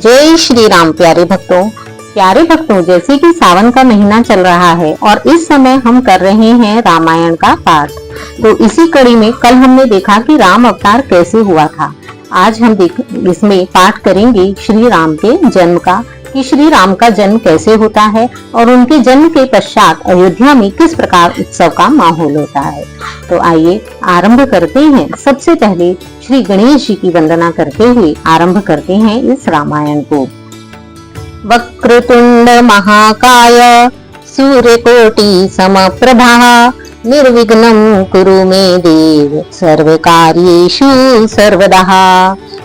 जय श्री राम। प्यारे भक्तों, जैसे कि सावन का महीना चल रहा है और इस समय हम कर रहे हैं रामायण का पाठ। तो इसी कड़ी में कल हमने देखा कि राम अवतार कैसे हुआ था। आज हम इसमें पाठ करेंगे श्री राम के जन्म का, कि श्री राम का जन्म कैसे होता है और उनके जन्म के पश्चात अयोध्या में किस प्रकार उत्सव का माहौल होता है। तो आइए आरंभ करते हैं। सबसे पहले श्री गणेश जी की वंदना करते हुए आरंभ करते हैं इस रामायण को। वक्रतुंड महाकाय सूर्यकोटि समप्रभा निर्विघ्नं कुरु मे देव सर्वकार्येषु सर्वदा।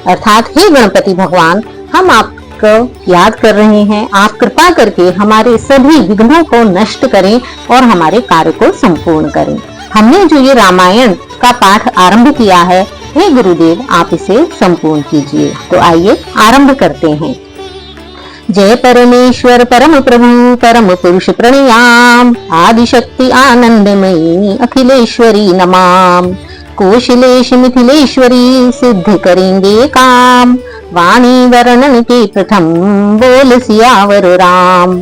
अर्थात हे गणपति भगवान, हम आपको याद कर रहे हैं। आप कृपा करके हमारे सभी विघ्नों को नष्ट करें और हमारे कार्य को संपूर्ण करें। हमने जो ये रामायण का पाठ आरंभ किया है, हे गुरुदेव आप इसे संपूर्ण कीजिए। तो आइए आरंभ करते हैं। जय परमेश्वर परम प्रभु परम पुरुष प्रणयाम, आदिशक्ति आनंदमयी अखिलेश्वरी नमाम। कौशलेश मिथिलेश्वरी सिद्ध करेंगे काम, वाणी वर्णन के प्रथम बोल सियावर राम।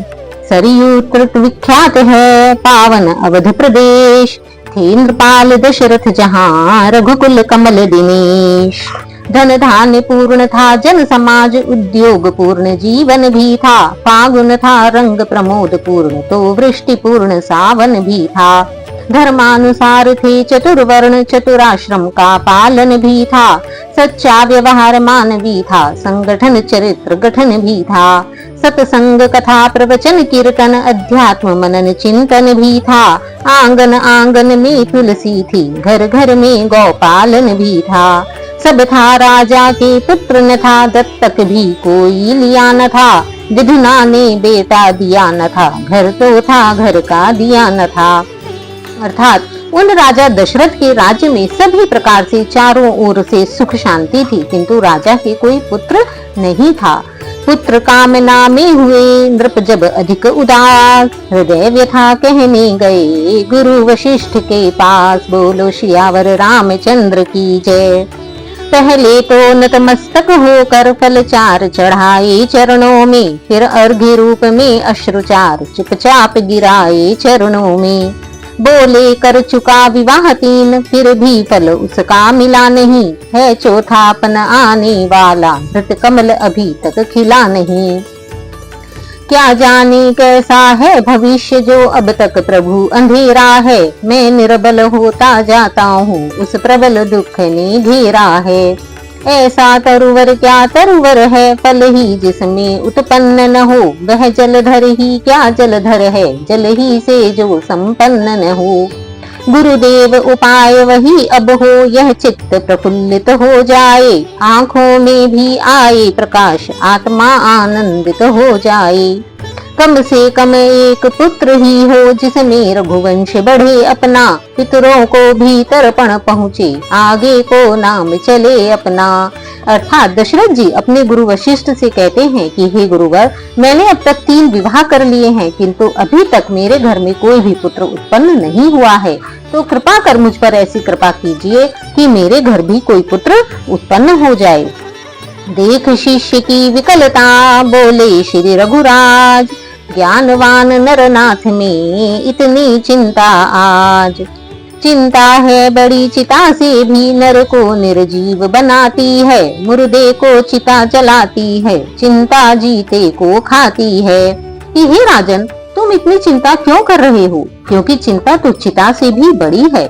सरयू तट विख्यात है पावन अवध प्रदेश, थे नृपाल दशरथ जहाँ रघुकुल कमल दिनेश। धन धान्य पूर्ण था जन समाज उद्योग पूर्ण जीवन भी था, फागुन था रंग प्रमोद पूर्ण तो वृष्टि पूर्ण सावन भी था। धर्मानुसार थे चतुर्वर्ण चतुराश्रम का पालन भी था, सच्चा व्यवहार मानवी था संगठन चरित्र गठन भी था। सत्संग कथा प्रवचन कीर्तन अध्यात्म मनन चिंतन भी था, आंगन आंगन में तुलसी थी घर घर में गौपालन भी था। सब था राजा के पुत्र न था, दत्तक भी कोई लिया न था, विधुना ने बेटा दिया न था, घर तो था घर का दिया न था। अर्थात उन राजा दशरथ के राज्य में सभी प्रकार से चारों ओर से सुख शांति थी, किंतु राजा के कोई पुत्र नहीं था। पुत्र कामना में हुए नृप जब अधिक उदास, हृदय व्यथा कहने गए गुरु वशिष्ठ के पास। बोलो सियावर रामचंद्र की जय। पहले तो नतमस्तक होकर फल चार चढ़ाए चरणों में, फिर अर्घ्य रूप में अश्रुचार चुपचाप गिराए चरणों में। बोले कर चुका विवाह तीन, फिर भी फल उसका मिला नहीं, है चौथापन आने वाला धृत कमल अभी तक खिला नहीं। क्या जाने कैसा है भविष्य जो अब तक प्रभु अंधेरा है, मैं निर्बल होता जाता हूँ उस प्रबल दुख ने घेरा है। ऐसा तरुवर क्या तरुवर है, फल ही जिसमें उत्पन्न न हो, वह जलधर ही क्या जलधर है, जल ही से जो संपन्न न हो। गुरुदेव उपाय वही अब हो, यह चित्त प्रफुल्लित हो जाए, आंखों में भी आए प्रकाश आत्मा आनंदित हो जाए। कम से कम एक पुत्र ही हो जिसमें रघुवंश बढ़े अपना, पितरों को भी तर्पण पहुँचे आगे को नाम चले अपना। अर्थात दशरथ जी अपने गुरु वशिष्ठ से कहते हैं कि हे गुरुवर, मैंने अब तक 3 विवाह कर लिए हैं, किंतु अभी तक मेरे घर में कोई भी पुत्र उत्पन्न नहीं हुआ है, तो कृपा कर मुझ पर ऐसी कृपा कीजिए कि मेरे घर भी कोई पुत्र उत्पन्न हो जाए। देख शिष्य की विकलता बोले श्री रघुराज, ज्ञानवान नरनाथ में इतनी चिंता आज। चिंता है बड़ी चिता से भी नर को निर्जीव बनाती है, मुर्दे को चिता जलाती है, चिंता जीते को खाती है। कि हे राजन, तुम इतनी चिंता क्यों कर रहे हो, क्योंकि चिंता तो चिता से भी बड़ी है।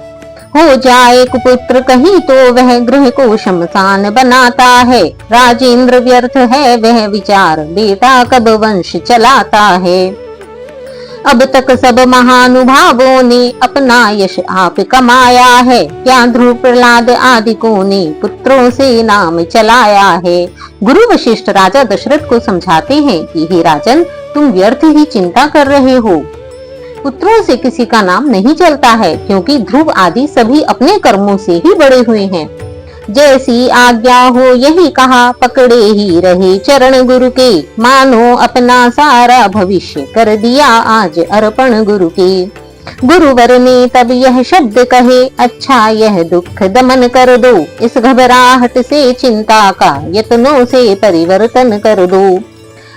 हो जाए कुपुत्र कहीं तो वह गृह को शमशान बनाता है, राजेंद्र व्यर्थ है वह विचार, बेटा कब वंश चलाता है। अब तक सब महानुभावों ने अपना यश आप कमाया है, क्या ध्रुव प्रहलाद आदिकों ने पुत्रों से नाम चलाया है। गुरु वशिष्ठ राजा दशरथ को समझाते हैं कि हे राजन, तुम व्यर्थ ही चिंता कर रहे हो, पुत्रों से किसी का नाम नहीं चलता है, क्योंकि ध्रुव आदि सभी अपने कर्मों से ही बड़े हुए हैं। जैसी आज्ञा हो यही कहा, पकड़े ही रहे चरण गुरु के, मानो अपना सारा भविष्य कर दिया आज अर्पण गुरु के। गुरुवर ने तब यह शब्द कहे, अच्छा यह दुख दमन कर दो, इस घबराहट से चिंता का यत्नों से परिवर्तन कर दो।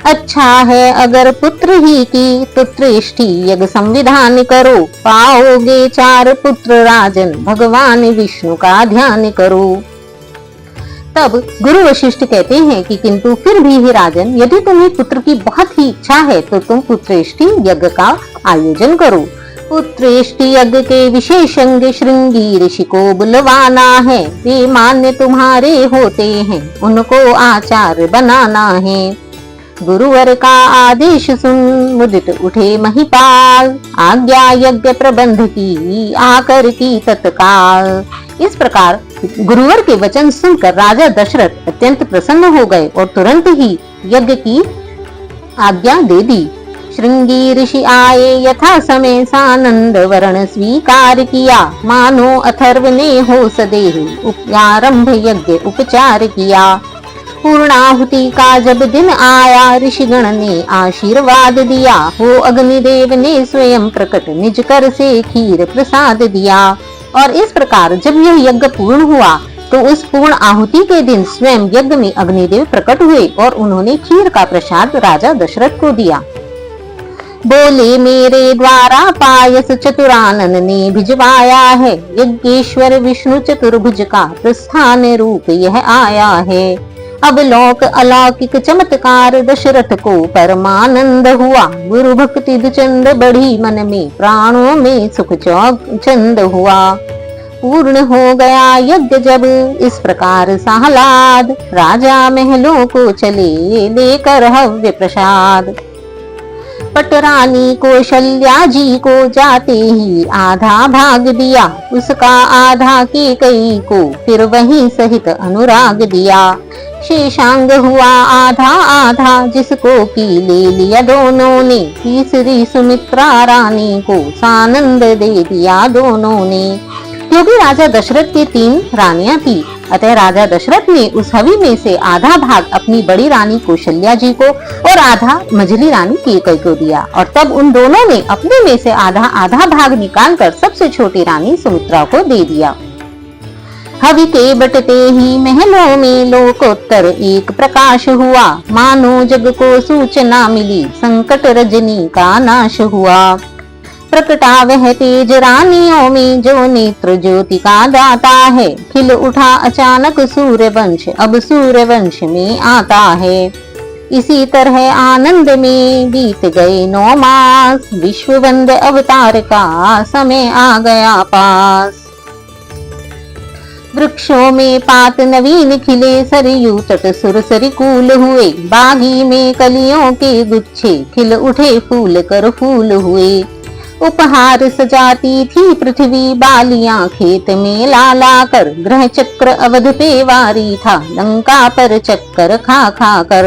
अच्छा है अगर पुत्र ही की तो त्रेष्ठी यज्ञ संविधान करो, पाओगे 4 पुत्र राजन, भगवान विष्णु का ध्यान करो। तब गुरु वशिष्ठ कहते हैं कि किंतु फिर भी ही राजन, यदि तुम्हें पुत्र की बहुत ही इच्छा है तो तुम पुत्रेष्टि यज्ञ का आयोजन करो। पुत्रेष्टि यज्ञ के विशेष अंग श्रृंगी ऋषि को बुलवाना है, वे मान्य तुम्हारे होते हैं, उनको आचार्य बनाना है। गुरुवर का आदेश सुन मुदित उठे महिपाल, आज्ञा यज्ञ प्रबंध की आकर की तत्काल। इस प्रकार गुरुवर के वचन सुनकर राजा दशरथ अत्यंत प्रसन्न हो गए और तुरंत ही यज्ञ की आज्ञा दे दी। श्रृंगी ऋषि आए यथा समय सानंद वर्ण स्वीकार किया, मानो अथर्व ने हो सदेह आरंभ यज्ञ उपचार किया। पूर्णाहुति का जब दिन आया, ऋषिगण ने आशीर्वाद दिया, हो अग्निदेव ने स्वयं प्रकट निज कर से खीर प्रसाद दिया। और इस प्रकार जब यह यज्ञ पूर्ण हुआ तो उस पूर्ण आहुति के दिन स्वयं यज्ञ में अग्निदेव प्रकट हुए और उन्होंने खीर का प्रसाद राजा दशरथ को दिया। बोले, मेरे द्वारा पायस चतुरानन ने भिजवाया है, यज्ञेश्वर विष्णु चतुर्भुज का प्रस्थान रूप यह आया है। अब लोक अलौकिक चमत्कार दशरथ को परमानंद हुआ, गुरु भक्ति दुचंद बढ़ी मन में, प्राणों में सुख चंद हुआ। पूर्ण हो गया यज्ञ जब इस प्रकार साहलाद, राजा महलों को चले लेकर हव्य प्रसाद। पटरानी कौशल्या जी को जाते ही आधा भाग दिया, उसका आधा के कई को फिर वहीं सहित अनुराग दिया। शेषांग हुआ आधा आधा, जिसको की ले लिया दोनों ने, तीसरी सुमित्रा रानी को सानंद दे दिया दोनों ने। क्योंकि राजा दशरथ की 3 रानियां थी, अतः राजा दशरथ ने उस हवि में से आधा भाग अपनी बड़ी रानी कौशल्या जी को और आधा मझली रानी कैकेयी को दिया, और तब उन दोनों ने अपने में से आधा आधा भाग निकालकर सबसे छोटी रानी सुमित्रा को दे दिया। हवि के बटते ही महलों में लोकोत्तर एक प्रकाश हुआ, मानो जग को सूचना मिली, संकट रजनी का नाश हुआ। प्रकटा वह तेज रानियों में जो नेत्र ज्योति का दाता है, खिल उठा अचानक सूर्यवंश अब सूर्यवंश में आता है। इसी तरह आनंद में बीत गए 9 मास, विश्ववंद अवतार का समय आ गया पास। वृक्षों में पात नवीन खिले, सरयू तट सुरसरी कूल हुए, बागी में कलियों के गुच्छे खिल उठे फूल कर फूल हुए। उपहार सजाती थी पृथ्वी, बालियां खेत में ला ला कर, ग्रह चक्र अवध पे वारी था, लंका पर चक्कर खा खा कर।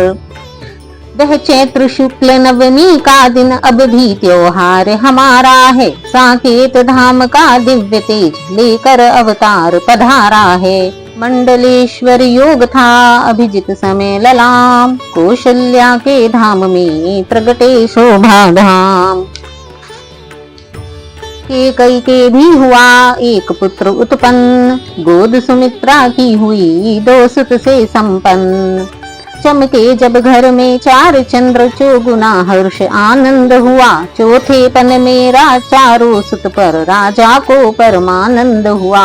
वह चैत्र शुक्ल नवमी का दिन अब भी त्योहार हमारा है, साकेत धाम का दिव्य तेज लेकर अवतार पधारा है। मंडलेश्वर योग था अभिजित समय ललाम, कौशल्या के धाम में प्रगटे शोभा धाम। कैकेयी के भी हुआ एक पुत्र उत्पन्न, गोद सुमित्रा की हुई 2 सुत से संपन्न। चमके जब घर में 4 चंद्र, चौगुना हर्ष आनंद हुआ, चौथे पन मेरा 4 सुत पर राजा को परमानंद हुआ।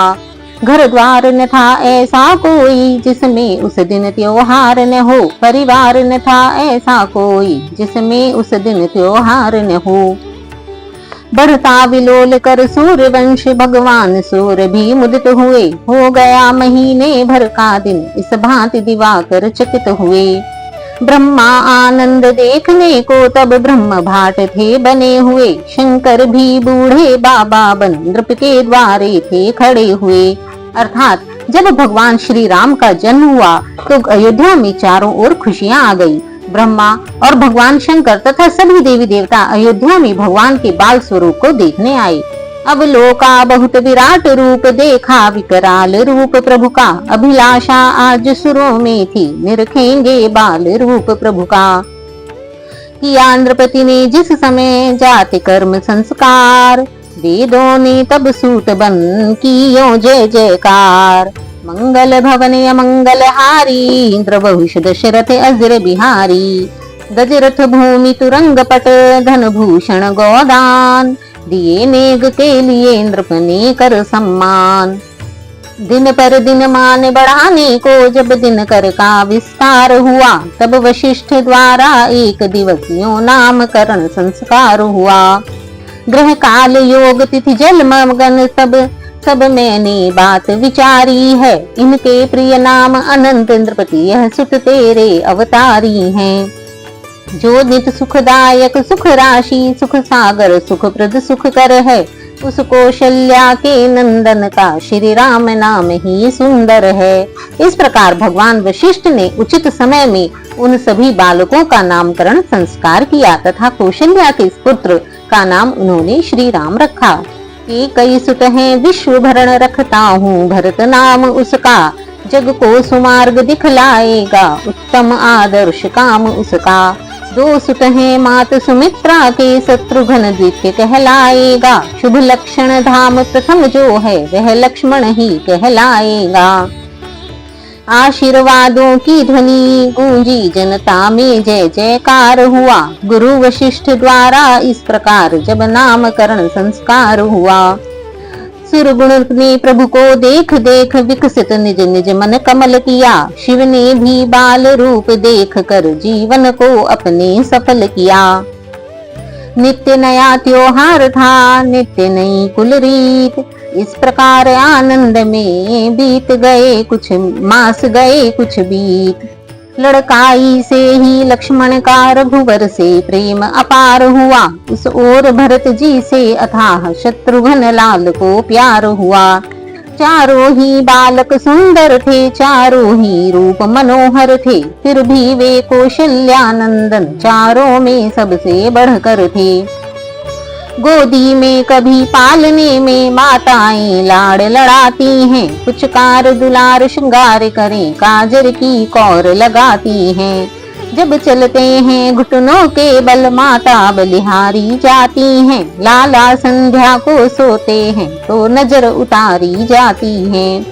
घर द्वार न था ऐसा कोई जिसमें उस दिन त्योहार न हो, परिवार न था ऐसा कोई जिसमें उस दिन त्योहार न हो। बढ़ता विलोल कर सूर्यवंश, भगवान सूर्य भी मुदित हुए, हो गया महीने भर का दिन, इस भांति दिवाकर चकित हुए। ब्रह्मा आनंद देखने को तब ब्रह्म भाट थे बने हुए, शंकर भी बूढ़े बाबा बन नृप के द्वारे थे खड़े हुए। अर्थात जब भगवान श्री राम का जन्म हुआ तो अयोध्या में चारों ओर खुशियां आ गई। ब्रह्मा और भगवान शंकर तथा सभी देवी देवता अयोध्या में भगवान के बाल स्वरूप को देखने आए। अब लोका बहुत विराट रूप देखा, विकराल रूप प्रभु का, अभिलाषा आज सुरों में थी, निरखेंगे बाल रूप प्रभु का। किया नृपति ने जिस समय जाति कर्म संस्कार, वेदों ने तब सूत बन कियो जय जयकार। मंगल भवन अमंगल हारी, इंद्र बहुष दशरथ अजर बिहारी। गजरथ भूमि तुरंग पट, धन भूषण गोदान। दिए मेघ के लिए इंद्र ने कर सम्मान। दिन पर दिन मान बढ़ाने को जब दिन कर का विस्तार हुआ, तब वशिष्ठ द्वारा एक दिवसीय नामकरण संस्कार हुआ। ग्रह काल योग तिथि जल मगन सब मैंने बात विचारी है। इनके प्रिय नाम अनंत इंद्रपति, यह सुत तेरे अवतारी हैं। जो नित सुखदायक सुख राशि, सुख सागर सुख प्रद सुख कर है, उस कौशल्या के नंदन का श्री राम नाम ही सुंदर है। इस प्रकार भगवान वशिष्ठ ने उचित समय में उन सभी बालकों का नामकरण संस्कार किया तथा कौशल्या के पुत्र का नाम उन्होंने श्री राम रखा। कि कई सुत हैं विश्व भरण रखता हूँ, भरत नाम उसका जग को सुमार्ग दिखलाएगा, उत्तम आदर्श काम उसका। दो सुत हैं मात सुमित्रा के, शत्रुघ्न द्वितीय कहलाएगा, शुभ लक्षण धाम प्रथम जो है वह लक्ष्मण ही कहलाएगा। आशीर्वादों की ध्वनि गूंजी जनता में जय जयकार हुआ, गुरु वशिष्ठ द्वारा इस प्रकार जब नामकरण संस्कार हुआ। सुरगुण ने प्रभु को देख देख विकसित निज निज मन कमल किया, शिव ने भी बाल रूप देख कर जीवन को अपने सफल किया। नित्य नया त्योहार था नित्य नई कुल रीत, इस प्रकार आनंद में बीत गए कुछ मास गए कुछ बीत। लड़काई से ही लक्ष्मण का रघुवर से प्रेम अपार हुआ, उस ओर भरत जी से अथाह शत्रुघ्न लाल को प्यार हुआ। चारों ही बालक सुंदर थे, चारों ही रूप मनोहर थे, फिर भी वे कौशल्यानंदन चारों में सबसे बढ़कर थे। गोदी में कभी पालने में माताएं लाड़ लड़ाती हैं, पुचकार दुलार श्रृंगार करें काजर की कौर लगाती हैं। जब चलते हैं घुटनों के बल माता बलिहारी जाती हैं, लाला संध्या को सोते हैं तो नजर उतारी जाती हैं।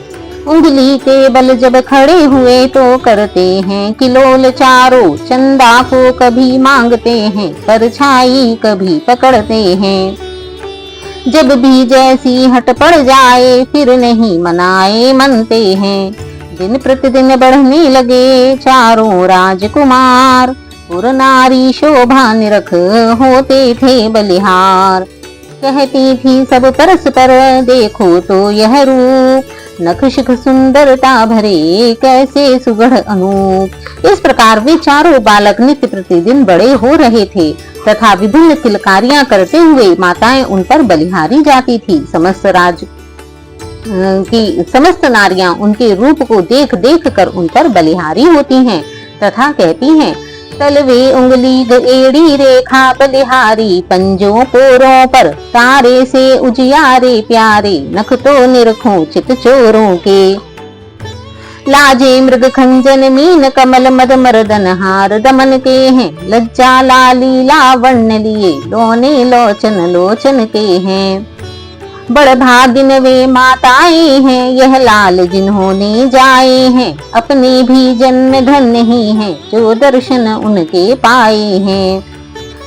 उंगली के बल जब खड़े हुए तो करते हैं किलोल चारों, चंदा को कभी मांगते हैं परछाई कभी पकड़ते हैं। जब भी जैसी हट पड़ जाए फिर नहीं मनाए मनते हैं। दिन प्रतिदिन बढ़ने लगे चारों राजकुमार, पुर नारी शोभा निरख होते थे बलिहार। कहती थी सब परस्पर देखो तो यह रूप, नख शिख सुंदरता भरे कैसे सुगढ़ अनूप। इस प्रकार वे चारों बालक नित्य प्रतिदिन बड़े हो रहे थे तथा विभिन्न किलकारियां करते हुए माताएं उन पर बलिहारी जाती थी। समस्त नारियां उनके रूप को देख देख कर उन पर बलिहारी होती हैं तथा कहती हैं, तलवे उंगली एड़ी रेखा बलिहारी पंजों पोरों पर, तारे से उजियारे प्यारे नख तो निरखों चित चोरों के। लाजे मृग खंजन मीन कमल मद मर्दन हार दमन के हैं, लज्जा लाली लावण्य लिए लोने लोचन लोचन के हैं। बड़ भागिन वे माताएं हैं यह लाल जिन्होंने जाए हैं, अपने भी जन्म धन्य ही हैं जो दर्शन उनके पाए हैं।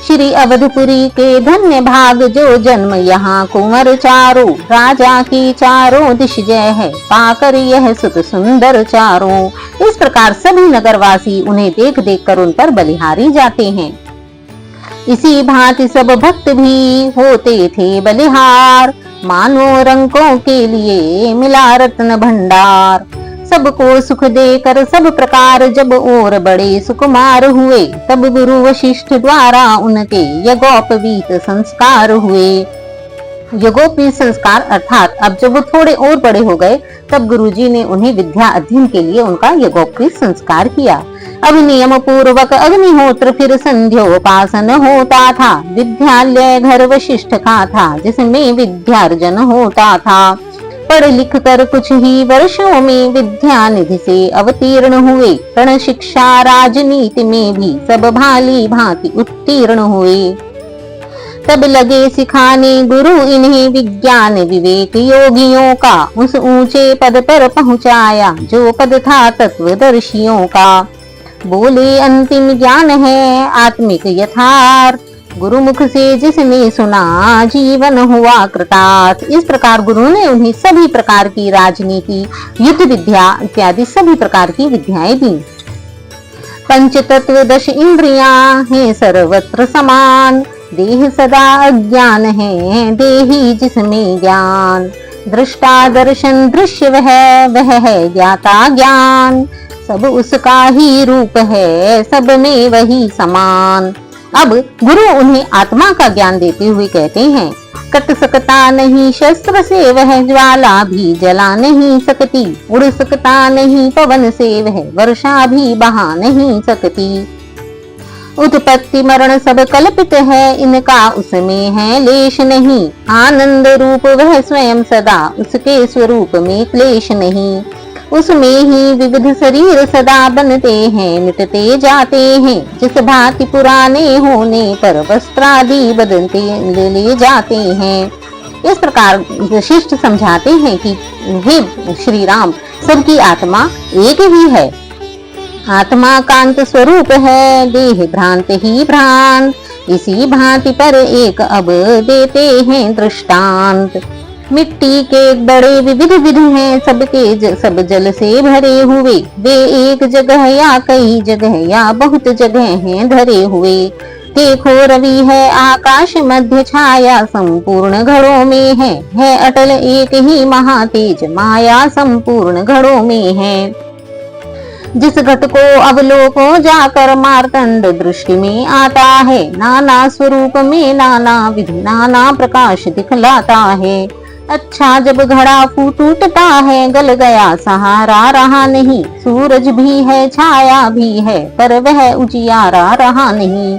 श्री अवधपुरी के धन्य भाग जो जन्म यहाँ कुंवर चारों, राजा की चारों दिश जय है पाकर यह सुत सुंदर चारों। इस प्रकार सभी नगरवासी उन्हें देख देख कर उन पर बलिहारी जाते हैं। इसी भांति सब भक्त भी होते थे बलिहार, मानो रंकों के लिए मिला रत्न भंडार। सबको सुख देकर सब प्रकार जब और बड़े सुकुमार हुए, तब गुरु वशिष्ठ द्वारा उनके यज्ञोपवीत संस्कार हुए। यज्ञोपवीत संस्कार अर्थात अब जब वो थोड़े और बड़े हो गए तब गुरुजी ने उन्हें विद्या अध्ययन के लिए उनका यज्ञोपवीत संस्कार किया। अब नियम पूर्वक अग्निहोत्र फिर संध्योपासन होता था। विद्यालय घर वशिष्ठ का था जिसमें विद्यार्जन होता था। पढ़ लिख कर कुछ ही वर्षों में विद्या निधि से अवतीर्ण हुए। प्रण शिक्षा राजनीति में भी सब भाली भांति उत्तीर्ण हुए। तब लगे सिखाने गुरु इन्हें विज्ञान विवेक योगियों का, उस ऊंचे पद पर पहुंचाया जो पद था तत्वदर्शियों का। बोले अंतिम ज्ञान है आत्मिक यथार्थ, गुरुमुख से जिसने सुना जीवन हुआ कृतार्थ। इस प्रकार गुरु ने उन्हें सभी प्रकार की राजनीति, युद्ध विद्या इत्यादि सभी प्रकार की विद्याएं दी। पंच तत्व 10 इंद्रियां हैं सर्वत्र समान, देह सदा अज्ञान है देही जिसमें ज्ञान। दृष्टा दर्शन दृश्य वह है ज्ञाता ज्ञान, सब उसका ही रूप है सब में वही समान। अब गुरु उन्हें आत्मा का ज्ञान देते हुए कहते हैं, कट सकता नहीं शस्त्र से वह ज्वाला भी जला नहीं सकती, उड़ सकता नहीं पवन से वह वर्षा भी बहा नहीं सकती। उत्पत्ति मरण सब कल्पित है इनका उसमें है लेश नहीं, आनंद रूप वह स्वयं सदा उसके स्वरूप में क्लेश नहीं। उसमें ही विविध शरीर सदा बनते हैं मिटते जाते हैं, जिस भांति पुराने होने पर वस्त्रादि बदलते ले जाते हैं। इस प्रकार वशिष्ठ समझाते हैं कि हे श्री राम, सबकी आत्मा एक ही है, आत्मा कांत स्वरूप है, देह भ्रांत ही भ्रांत, इसी भांति पर एक अब देते हैं दृष्टांत। मिट्टी के बड़े विविध विध हैं सबके सब जल से भरे हुए, वे एक जगह या कई जगह या बहुत जगह हैं धरे हुए। देखो रवि है आकाश मध्य छाया संपूर्ण घड़ों में है अटल एक ही महातेज माया संपूर्ण घड़ों में है। जिस घट को अवलोको जाकर मार्तंड दृष्टि में आता है, नाना स्वरूप में नाना विधि नाना प्रकाश दिखलाता है। अच्छा जब घड़ा टूटता है गल गया सहारा रहा नहीं, सूरज भी है छाया भी है पर वह उजियारा रहा नहीं।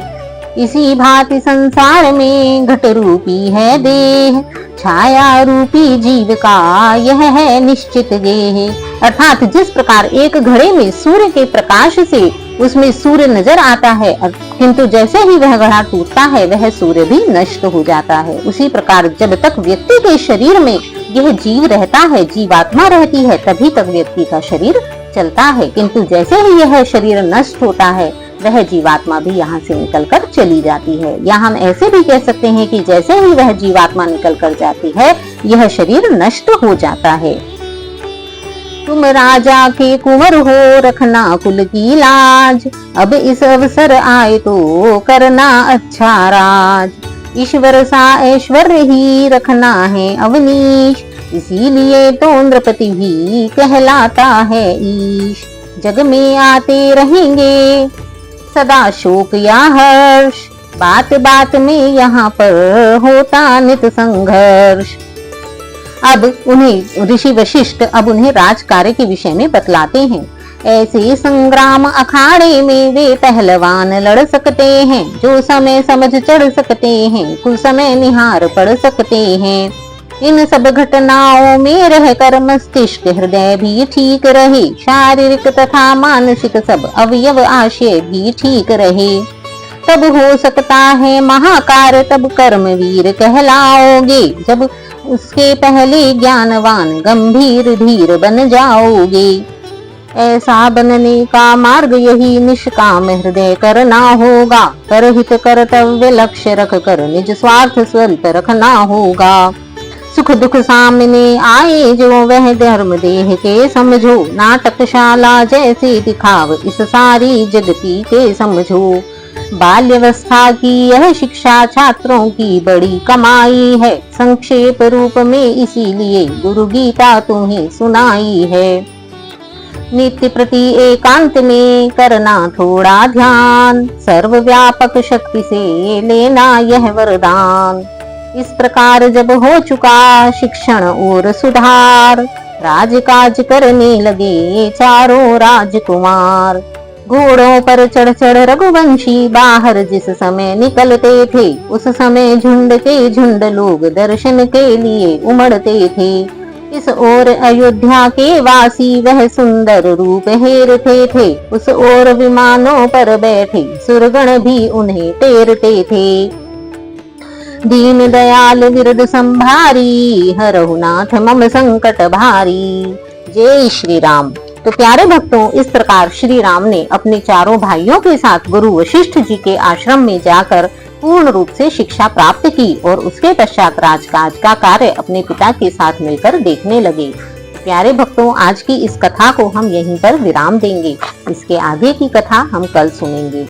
इसी भांति संसार में घट रूपी है देह, छाया रूपी जीव का यह है निश्चित गेह। अर्थात जिस प्रकार एक घड़े में सूर्य के प्रकाश से उसमें सूर्य नजर आता है, किंतु जैसे ही वह घड़ा टूटता है वह सूर्य भी नष्ट हो जाता है, उसी प्रकार जब तक व्यक्ति के शरीर में यह जीव रहता है, जीवात्मा रहती है, तभी तक व्यक्ति का शरीर चलता है। किंतु जैसे ही यह शरीर नष्ट होता है वह जीवात्मा भी यहाँ से निकलकर चली जाती है। या हम ऐसे भी कह सकते हैं कि जैसे ही वह जीवात्मा निकल कर जाती है यह शरीर नष्ट हो जाता है। तुम राजा के कुंवर हो रखना कुल की लाज, अब इस अवसर आए तो करना अच्छा राज। ईश्वर सा ऐश्वर्य ही रखना है अवनीश, इसीलिए तो नृपति भी कहलाता है ईश। जग में आते रहेंगे सदा शोक या हर्ष, बात बात में यहाँ पर होता नित संघर्ष। अब उन्हें ऋषि वशिष्ठ अब उन्हें राजकार्य के विषय में बतलाते हैं। ऐसे संग्राम अखाड़े में वे पहलवान लड़ सकते हैं, जो समय समझ चढ़ सकते हैं, कुछ समय निहार पढ़ सकते हैं। इन सब घटनाओं में रहकर मस्तिष्क हृदय भी ठीक रहे, शारीरिक तथा मानसिक सब अवयव आशय भी ठीक रहे। तब हो सकता है महाकार, तब कर्मवीर कहलाओगे, जब उसके पहले ज्ञानवान गंभीर धीर बन जाओगे। ऐसा बनने का मार्ग यही निष्काम हृदय करना होगा, परहित कर्तव्य लक्ष्य रख कर निज स्वार्थ स्वल्प रखना होगा। सुख दुख सामने आए जो वह धर्म देह के समझो, नाटकशाला जैसे दिखाव इस सारी जगती के समझो। बाल्यावस्था की यह शिक्षा छात्रों की बड़ी कमाई है, संक्षेप रूप में इसीलिए गुरु गीता तुम्हें सुनाई है। नित्य प्रति एकांत में करना थोड़ा ध्यान, सर्वव्यापक शक्ति से लेना यह वरदान। इस प्रकार जब हो चुका शिक्षण और सुधार, राजकाज करने लगे चारों राजकुमार। घोड़ों पर चढ़ चढ़ रघुवंशी बाहर जिस समय निकलते थे, उस समय झुंड के झुंड लोग दर्शन के लिए उमड़ते थे। इस ओर अयोध्या के वासी वह सुंदर रूप हेरते थे, उस ओर विमानों पर बैठे सुरगण भी उन्हें टेरते थे। दीन दयाल विरद संभारी, हरहु नाथ मम संकट भारी। जय श्री राम। तो प्यारे भक्तों, इस प्रकार श्री राम ने अपने चारों भाइयों के साथ गुरु वशिष्ठ जी के आश्रम में जाकर पूर्ण रूप से शिक्षा प्राप्त की और उसके पश्चात राजकाज का कार्य अपने पिता के साथ मिलकर देखने लगे। प्यारे भक्तों, आज की इस कथा को हम यहीं पर विराम देंगे। इसके आगे की कथा हम कल सुनेंगे।